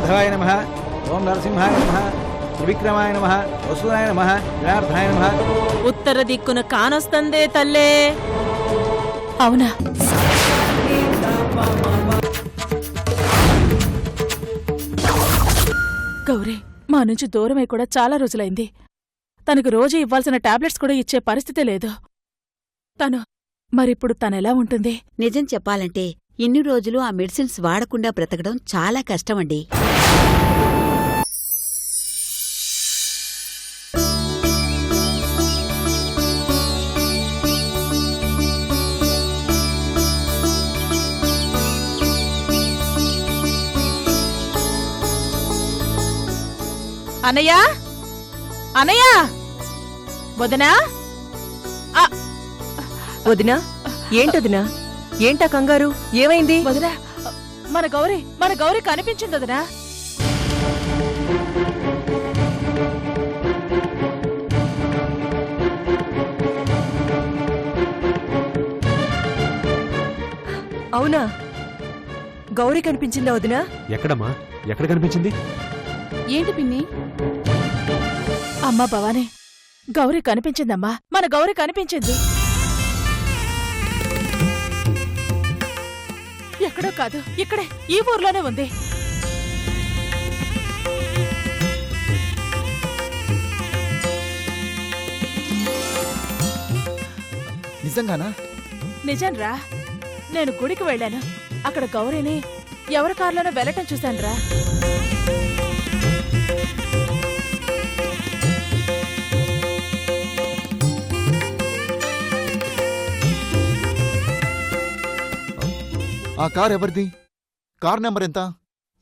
మాధవాయ నమః, ఓం నరసింహాయ నమః, త్రివిక్రమాయ నమః, వసుదాయ నమః, జనార్దనాయ నమః. ఉత్తర దిక్కున కానొస్తందే తల్లే. అవునా? గౌరీ మా నుంచి దూరమై కూడా చాలా రోజులైంది. తనకు రోజు ఇవ్వాల్సిన టాబ్లెట్స్ కూడా ఇచ్చే పరిస్థితే లేదు. మరిప్పుడు తనెలా ఉంటుంది? నిజం చెప్పాలంటే ఇన్ని రోజులు ఆ మెడిసిన్స్ వాడకుండా బ్రతకడం చాలా కష్టమండి. అనయ్యా, అనయ్యా, వదనా, వదినా, ఏంటొదినా? ఏంటా కంగారు? ఏమైంది? వదనా, మన గౌరీ కనిపించింది వదనా. అవునా? గౌరీ కనిపించిందా వదినా? ఎక్కడమ్మా? ఎక్కడ కనిపించింది? ఏంటి పిన్ని? అమ్మా భవానీ, గౌరీ కనిపించిందమ్మా, మన గౌరీ కనిపించింది. ఎక్కడో కాదు, ఇక్కడే ఈ ఊర్లోనే ఉంది. నిజంగానా? నిజంరా, నేను గుడికి వెళ్ళాను. అక్కడ గౌరీని ఎవరి కారులోనో వెళ్ళటం చూశానురా. ఆ కార్ ఎవరిది? కార్ నెంబర్ ఎంత?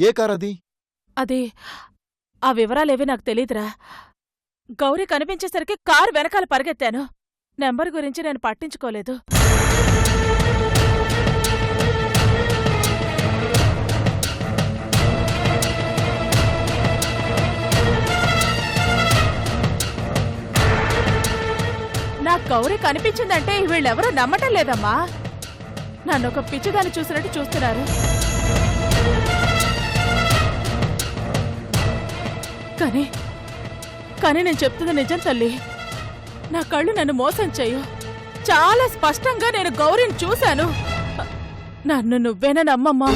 ఏ కార్ అది? అది ఆ వివరాలేవీ నాకు తెలీదురా. గౌరీ కనిపించేసరికి కారు వెనకాల పరిగెత్తాను. నెంబర్ గురించి నేను పట్టించుకోలేదు. నాకు గౌరీ కనిపించిందంటే వీళ్ళెవరూ నమ్మటం లేదమ్మా. నన్నొక పిచ్చిదాన్ని చూసినట్టు చూస్తున్నారు. కానీ నేను చెప్తుంది నిజం తల్లి. నా కళ్ళు నన్ను మోసం చేయు. చాలా స్పష్టంగా నేను గౌరీని చూశాను. నన్ను నువ్వేనా నమ్మమ్మా?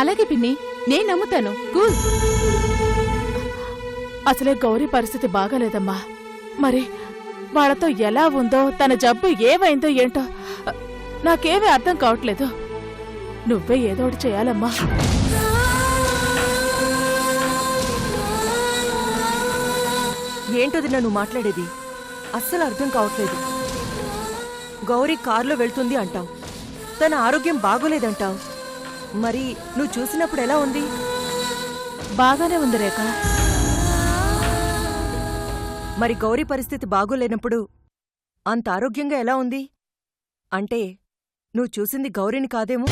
అలాగే పిన్ని, నేను నమ్ముతాను. కూల్. అసలే గౌరీ పరిస్థితి బాగాలేదమ్మా. మరి వాళ్ళతో ఎలా ఉందో, తన జబ్బు ఏవైందో ఏంటో నాకేమీ అర్థం కావట్లేదు. నువ్వే ఏదోటి చేయాలమ్మా. ఏంటది నువ్వు మాట్లాడేది? అస్సలు అర్థం కావట్లేదు. గౌరీ కారులో వెళ్తుంది అంటావు, తన ఆరోగ్యం బాగోలేదంటావు. మరి నువ్వు చూసినప్పుడు ఎలా ఉంది? బాగానే ఉంది రేఖ. మరి గౌరీ పరిస్థితి బాగోలేనప్పుడు అంత ఆరోగ్యంగా ఎలా ఉంది? అంటే నువ్వు చూసింది గౌరీని కాదేమో?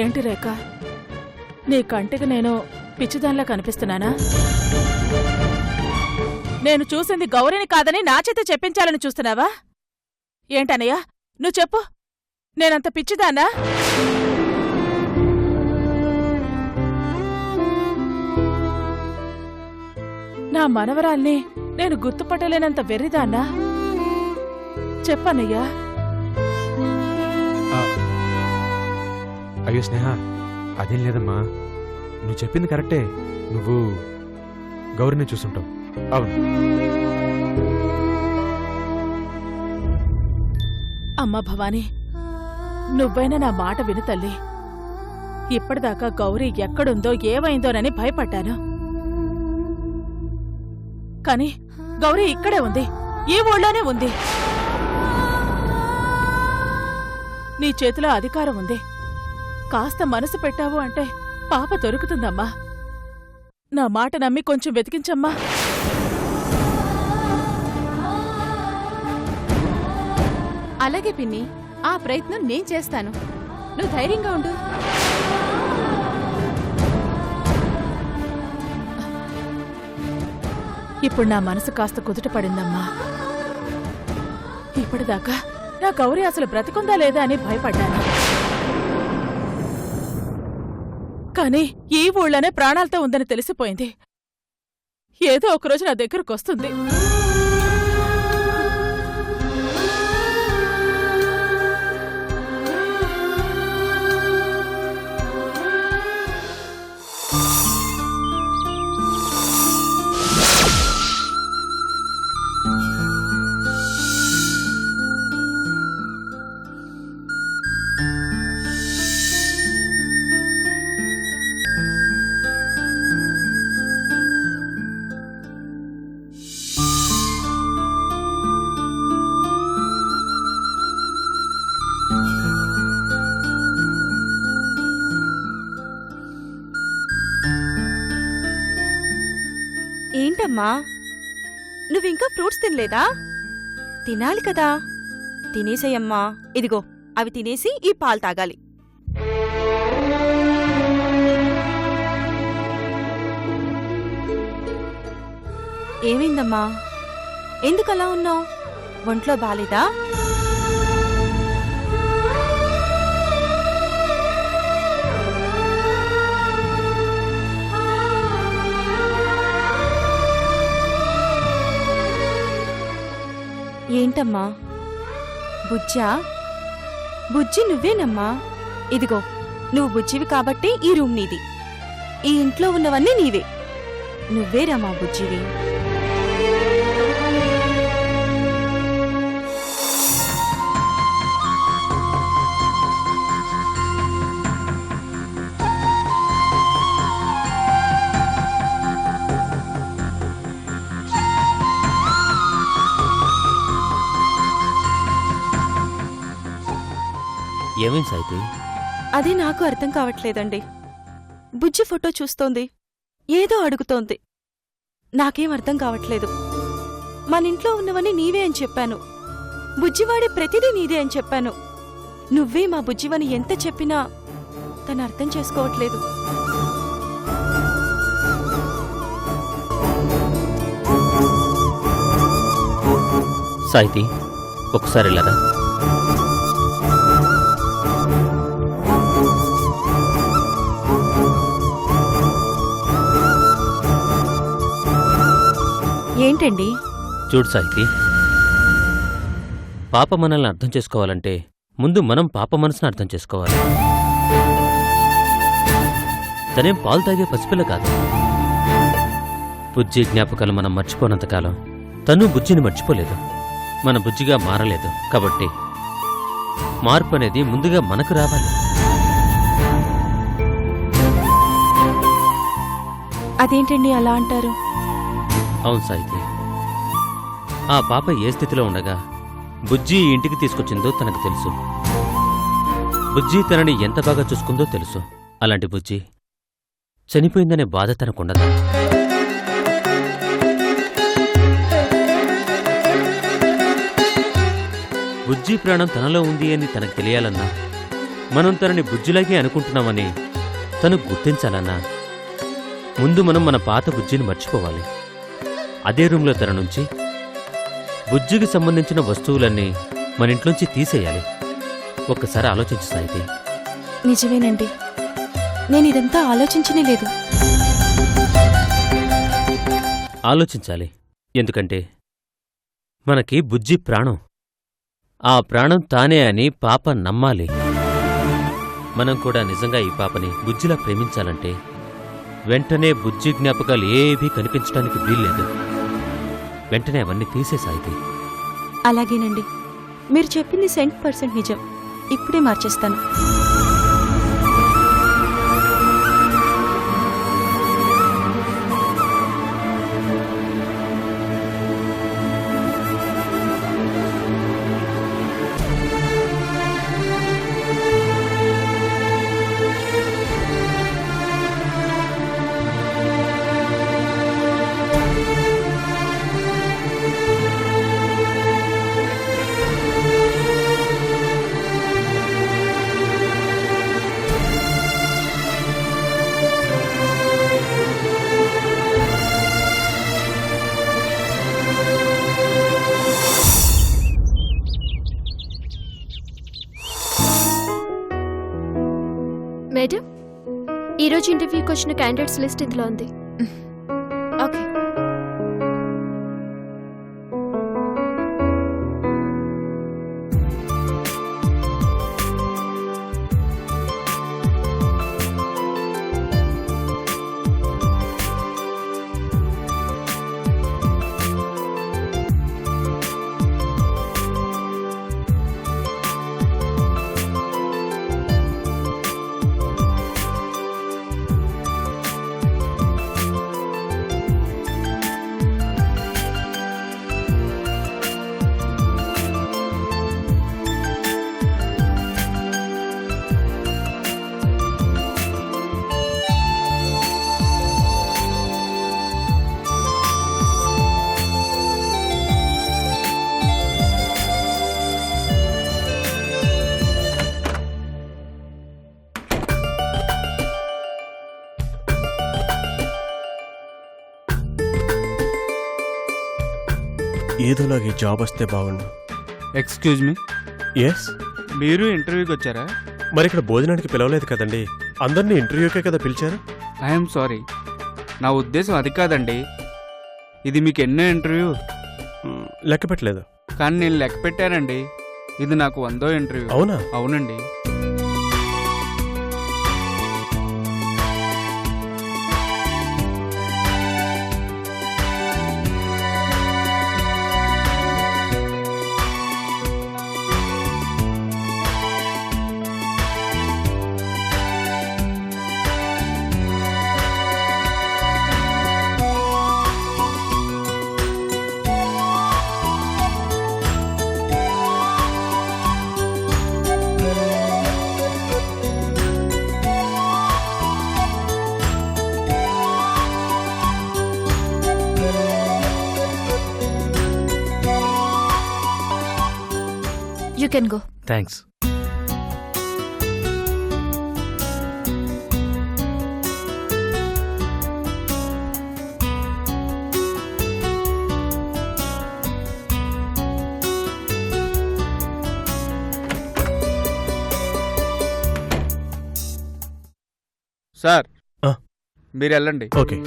ఏంటి రేఖ, నీ కంటికి నేను పిచ్చిదానిలా కనిపిస్తున్నానా? నేను చూసింది గౌరీని కాదని నా చేత చెప్పించాలని చూస్తున్నావా? ఏంటనయ్యా, నువ్వు చెప్పు, నేనంత పిచ్చిదానా? నా మనవరాల్ని నేను గుర్తుపట్టలేనంత వెర్రిదాన్నా? చెప్పనయ్యా. అయ్యో స్నేహ, అదేం లేదమ్మా. నువ్వు చెప్పింది కరెక్టే. నువ్వు గౌరీని చూసుంటావు. అవును. అమ్మా భవానీ, నువ్వైనా నా మాట విను తల్లి. ఇప్పటిదాకా గౌరీ ఎక్కడుందో ఏమైందోనని భయపడ్డాను. కాని గౌరీ ఇక్కడే ఉంది, ఈ ఊళ్ళోనే ఉంది. నీ చేతిలో అధికారం ఉంది. కాస్త మనసు పెట్టావు అంటే పాప దొరుకుతుందమ్మా. నా మాట నమ్మి కొంచెం వెతికించమ్మా. అలాగే పిన్ని, ఆ ప్రయత్నం నేను చేస్తాను. నువ్వు ధైర్యంగా ఉండు. ఇప్పుడు నా మనసు కాస్త కుదుట పడిందమ్మా. ఇప్పటిదాకా నా గౌరీ అసలు బ్రతికుందా లేదా అని భయపడ్డాను. కానీ ఈ ఊళ్ళోనే ప్రాణాలతో ఉందని తెలిసిపోయింది. ఏదో ఒకరోజు నా దగ్గరకు వస్తుంది. ఏంటమ్మా, నువ్వింకా ఫ్రూట్స్ తినలేదా? తినాలి కదా. తినేసేయమ్మా. ఇదిగో అవి తినేసి ఈ పాలు తాగాలి. ఏమైందమ్మా, ఎందుకలా ఉన్నావు? ఒంట్లో బాలేదా? ఏంటమ్మా? బుజ్జా? బుజ్జి నువ్వేనమ్మా. ఇదిగో నువ్వు బుజ్జివి కాబట్టి ఈ రూమ్ నీది. ఈ ఇంట్లో ఉన్నవన్నీ నీవే. నువ్వేరమ్మా బుజ్జివి. ఏమేం సాయితి? అదే నాకు అర్థం కావట్లేదండి. బుజ్జి ఫోటో చూస్తోంది, ఏదో అడుగుతోంది. నాకేం అర్థం కావట్లేదు. మనింట్లో ఉన్నవన్నీ నీవే అని చెప్పాను. బుజ్జివాడే ప్రతిదీ నీదే అని చెప్పాను. నువ్వే మా బుజ్జివని ఎంత చెప్పినా తను అర్థం చేసుకోవట్లేదు. సాయితి, ఒకసారి వెళ్ళరా. ఏంటండి? చూడు సాయితి, పాప మనల్ని అర్థం చేసుకోవాలంటే ముందు మనం పాప మనసును అర్థం చేసుకోవాలి. తనేం పాలు తాగే పసిపిల్ల కాదు. బుజ్జి జ్ఞాపకాలు మనం మర్చిపోనంతకాలం తను బుజ్జిని మర్చిపోలేదు. మన బుజ్జిగా మారలేదు. కాబట్టి మార్పు అనేది ముందుగా మనకు రావాలి. అదేంటండి అలా అంటారు? అవును సాయితి, ఆ పాప ఏ స్థితిలో ఉండగా బుజ్జి ఈ ఇంటికి తీసుకొచ్చిందో తనకు తెలుసు. బుజ్జి తనని ఎంత బాగా చూసుకుందో తెలుసు. అలాంటి బుజ్జి చనిపోయిందనే బాధ తనకుండదు. బుజ్జి ప్రాణం తనలో ఉంది అని తనకు తెలియాలన్నా, మనం తనని బుజ్జిలాగే అనుకుంటున్నామని తను గుర్తించాలన్నా ముందు మనం మన పాత బుజ్జిని మర్చిపోవాలి. అదే రూంలో తన నుంచి బుజ్జికి సంబంధించిన వస్తువులన్నీ మన ఇంట్లోంచి తీసేయాలి. ఒక్కసారి ఆలోచించు సాయితి. నిజమేనండి, నేనిదంతా ఆలోచించనే లేదు. ఆలోచించాలి. ఎందుకంటే మనకి బుజ్జి ప్రాణం. ఆ ప్రాణం తానే అని పాప నమ్మాలి. మనం కూడా నిజంగా ఈ పాపని బుజ్జిలా ప్రేమించాలంటే వెంటనే బుజ్జి జ్ఞాపకాలు ఏవీ కనిపించడానికి వీల్లేదు. వెంటనే అవన్నీ తీసేసాయితే. అలాగేనండి, మీరు చెప్పింది 100% నిజం. ఇప్పుడే మార్చేస్తాను. మేడం, ఈరోజు ఇంటర్వ్యూకి వచ్చిన క్యాండిడేట్స్ లిస్ట్ ఇందులో ఉంది. ఓకే. ఏదోలాగే జాబ్ వస్తే బాగుండు. Excuse me, yes. మీరు ఇంటర్వ్యూకి వచ్చారా? మరి ఇక్కడ భోజనానికి పిలవలేదు కదండి, అందరినీ ఇంటర్వ్యూకే కదా పిలిచారు. ఐఎమ్ సారీ, నా ఉద్దేశం అది కాదండి. ఇది మీకు ఎన్నో ఇంటర్వ్యూ. లెక్క పెట్టలేదు. కానీ నేను లెక్క పెట్టానండి. ఇది నాకు 100వ ఇంటర్వ్యూ. అవునా? అవునండి. You can go. Thanks. Sir, ఆ. మీరు వెళ్ళండి. Okay.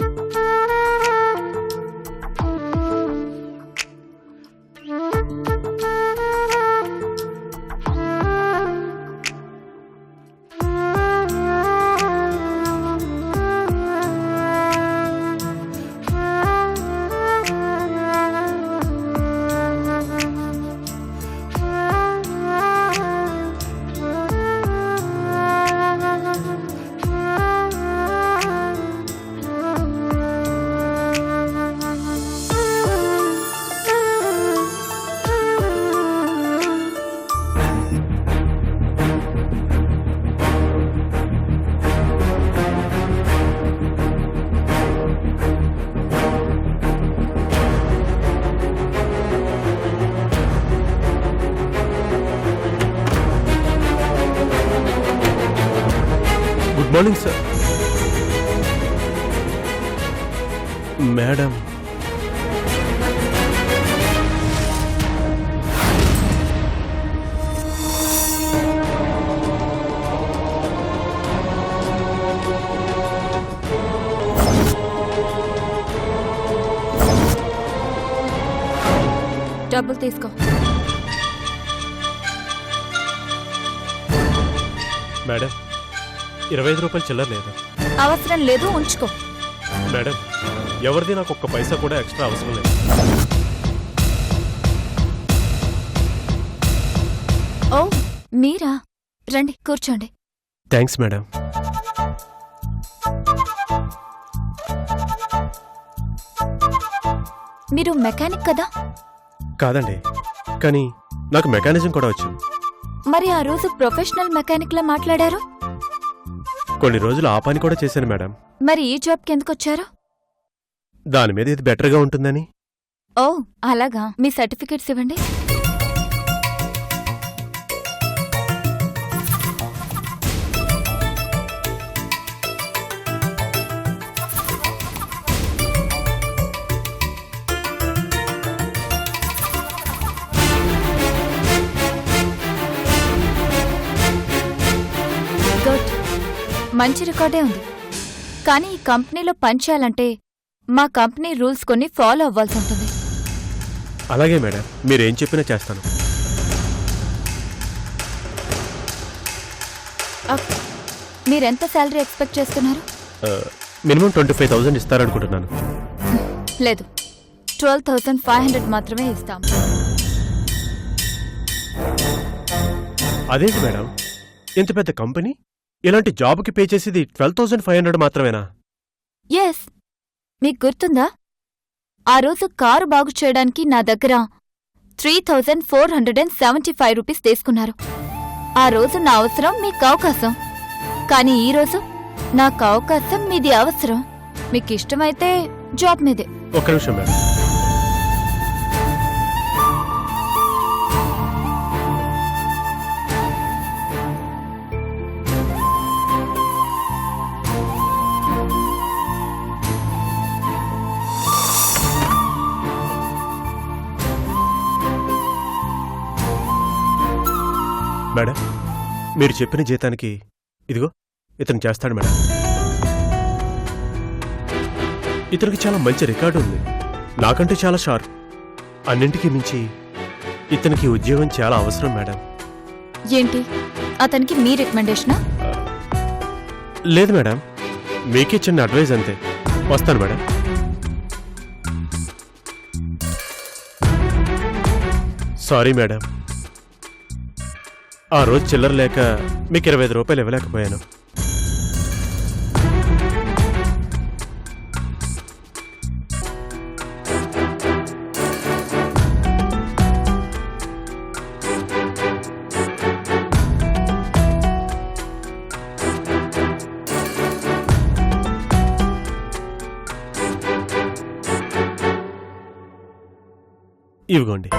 Good morning sir. Madam, డబ్బులు తీసుకో. మేడం 25 రూపాయలు చిల్లర లేదు. అవసరం లేదు, ఉంచుకో. మేడం, ఎవరిది నాకు ఒక్క పైసా కూడా ఎక్స్ట్రా అవసరం లేదు. ఓ, మీరా? రండి, కూర్చోండి. Thanks madam. మీరు మెకానిక్ కదా? కాదండి, కానీ నాకు మెకానిజం కూడా వచ్చు. మరి ఆ రోజు ప్రొఫెషనల్ మెకానిక్ లా మాట్లాడారు. కొన్ని రోజులు ఆ పని కూడా చేశాను మేడం. మరి ఈ జాబ్కి ఎందుకు వచ్చారు? దాని మీద ఇది బెటర్గా ఉంటుందని. ఓ, అలాగా. మీ సర్టిఫికెట్స్ ఇవ్వండి. గుడ్. మంచి రికార్డే ఉంది. కానీ ఈ కంపెనీలో పనిచేయాలంటే మా కంపెనీ రూల్స్ కొన్ని ఫాలో అవ్వాల్సి ఉంటుంది. అలాగే మేడం, మీరేం చెప్పినా చేస్తాను. మీరెంత శాలరీ ఎక్స్పెక్ట్ చేస్తున్నారు? మినిమం 25,000 ఇస్తారనుకుంటున్నాను. లేదు, 12,500 మాత్రమే ఇస్తాం. అదేంటి మేడం, ఇంత పెద్ద కంపెనీ ఇలాంటి జాబ్కి పే చేసేది 12,500 మాత్రమేనా? ఎస్, మీకు గుర్తుందా? ఆ రోజు కారు బాగు చేయడానికి నా దగ్గర 3,475 రూపీస్ తీసుకున్నారు. ఆ రోజు నా అవసరం మీకు అవకాశం, కానీ ఈరోజు నాకు అవకాశం మీది అవసరం. మీకు ఇష్టమైతే జాబ్ మీదే. ఒక్క నిమిషం మేడం. మేడం, మీరు చెప్పిన జీతానికి ఇదిగో ఇతను చేస్తాడు మేడం. ఇతనికి చాలా మంచి రికార్డు ఉంది, నాకంటే చాలా షార్ప్. అన్నింటికీ మించి ఇతనికి ఉద్యోగం చాలా అవసరం మేడం. ఏంటి, అతనికి మీ రికమెండేషనా? లేదు మేడం, మీకే చిన్న అడ్వైజ్ అంతే. వస్తాను మేడం. సారీ మేడం, ఆ రోజు చిల్లర లేక మీకు 25 రూపాయలు ఇవ్వలేకపోయాను. ఇవిగోండి.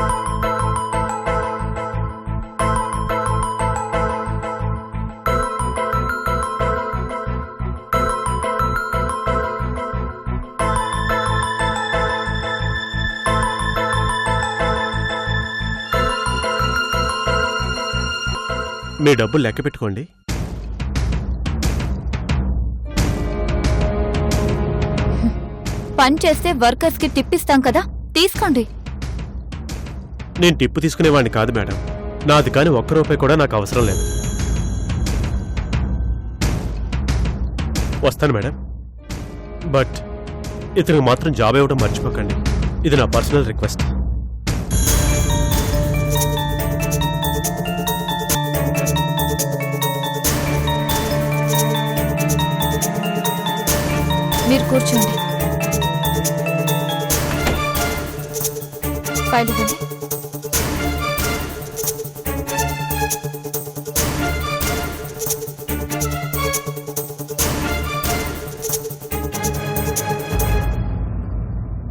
మీ డబ్బులు లెక్క పెట్టుకోండి. పని చేస్తే వర్కర్స్ కి టిప్ ఇస్తాం కదా, తీసుకోండి. నేను టిప్పు తీసుకునేవాడిని కాదు మేడం, నాది కాని ₹1 కూడా నాకు అవసరం లేదు. వస్తాను మేడం, బట్ ఇతనికి మాత్రం జాబ్ ఇవ్వడం మర్చిపోకండి. ఇది నా పర్సనల్ రిక్వెస్ట్. మీరు కూర్చోండి. ఫైల్ ఇవ్వండి.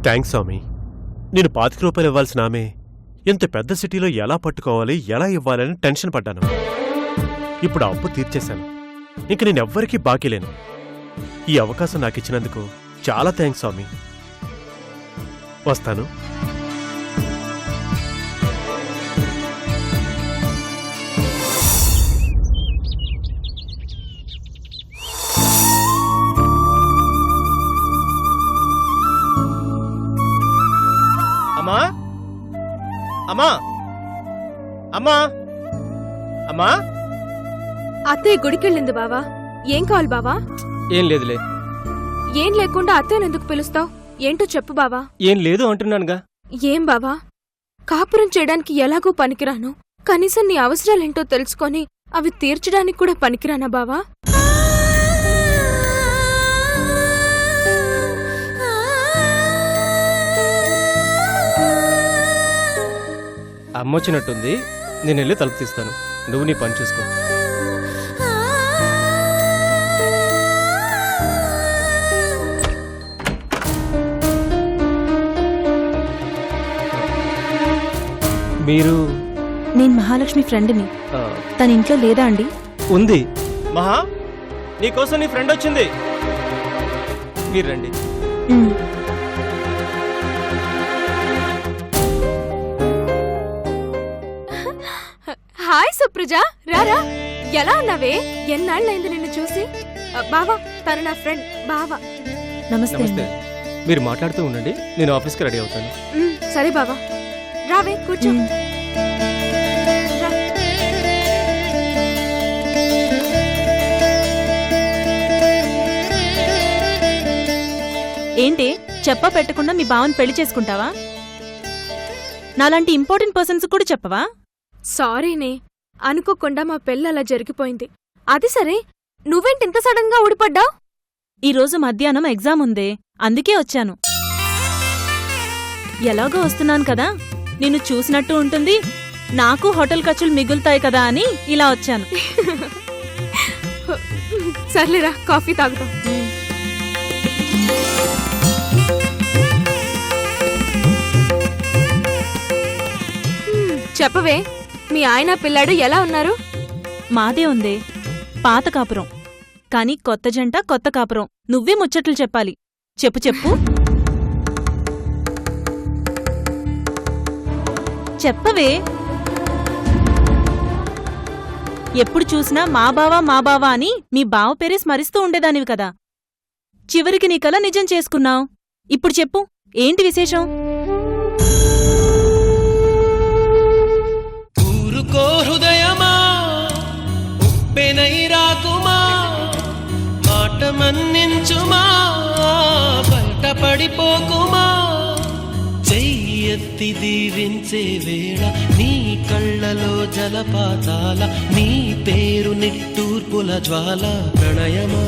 థ్యాంక్స్ స్వామి. నేను ₹25 ఇవ్వాల్సిన ఆమె ఇంత పెద్ద సిటీలో ఎలా పట్టుకోవాలి, ఎలా ఇవ్వాలని టెన్షన్ పడ్డాను. ఇప్పుడు ఆ అప్పు తీర్చేశాను. ఇంక నేనెవ్వరికీ బాకీ లేను. ఈ అవకాశం నాకు ఇచ్చినందుకు చాలా థ్యాంక్స్ స్వామి. వస్తాను. అమ్మా అమ్మా అమ్మా అమ్మా అత్తయ్య గుడికెళ్ళింది బావా. ఏం కావాలి బావా? ఏం లేదులే. ఏం లేకుండా అత్తయ్యను ఎందుకు పిలుస్తావు? ఏంటో చెప్పు బావా. ఏం లేదు అంటున్నానుగా. ఏం బావా, కాపురం చేయడానికి ఎలాగూ పనికిరాను, కనీసం నీ అవసరాలేంటో తెలుసుకొని అవి తీర్చడానికి కూడా పనికిరానా బావా? అమ్మొచ్చినట్టుంది, నేను వెళ్ళి తలుపు తీస్తాను. నువ్వు నీ పని చూసుకో. మీరు? నేను మహాలక్ష్మి ఫ్రెండ్ని. తన ఇంట్లో లేదా అండి? ఉంది. మహా, నీకోసం నీ ఫ్రెండ్ వచ్చింది. మీరు రండి. హాయ్ సుప్రజ, రారా. ఎలా ఉన్నావే? ఎన్నాళ్ళైంది నిన్ను చూసి. బావా తను నా ఫ్రెండ్ బావా. నమస్తే. నమస్తే. మీరు మాట్లాడుతూ ఉండండి, నేను ఆఫీస్కి రెడీ అవుతాను. సరే బావా, రావే కూర్చో. రా. ఏంటి చెప్పా పెట్టకుండా మీ బావని పెళ్లి చేసుకుంటావా? నాలాంటి ఇంపార్టెంట్ పర్సన్స్ కూడా చెప్పవా? సారీనే, అనుకోకుండా మా పెళ్ళి అలా జరిగిపోయింది. అది సరే, నువ్వేంటి ఇంత సడన్ గా ఊడిపడ్డావు? ఈరోజు మధ్యాహ్నం ఎగ్జామ్ ఉందే, అందుకే వచ్చాను. ఎలాగో వస్తున్నాను కదా, నిన్ను చూసినట్టు ఉంటుంది, నాకు హోటల్ ఖర్చులు మిగులుతాయి కదా అని ఇలా వచ్చాను. సర్లేరా, కాఫీ తాగుతాం. చెప్పవే, మీ ఆయన పిల్లాడు ఎలా ఉన్నారు? మాదే ఉందే పాత కాపురం, కాని కొత్త జంట కొత్త కాపురం. నువ్వే ముచ్చట్లు చెప్పాలి. చెప్పు చెప్పు. చెప్పవే. ఎప్పుడు చూసినా మా బావా అని మీ బావ పేరే స్మరిస్తూ ఉండేదానివి కదా. చివరికి నీ కల నిజం చేసుకున్నావు. ఇప్పుడు చెప్పు, ఏంటి విశేషం? ఊరుకో హృదయమా, ఉప్పెనై రాకుమా, మాట మన్నించుమా, బయటపడిపోకుమా. చెయ్యెత్తి దీవించే వేళ నీ కళ్ళలో జలపాతాల, నీ పేరు నిట్టూర్పుల జ్వాల. ప్రణయమా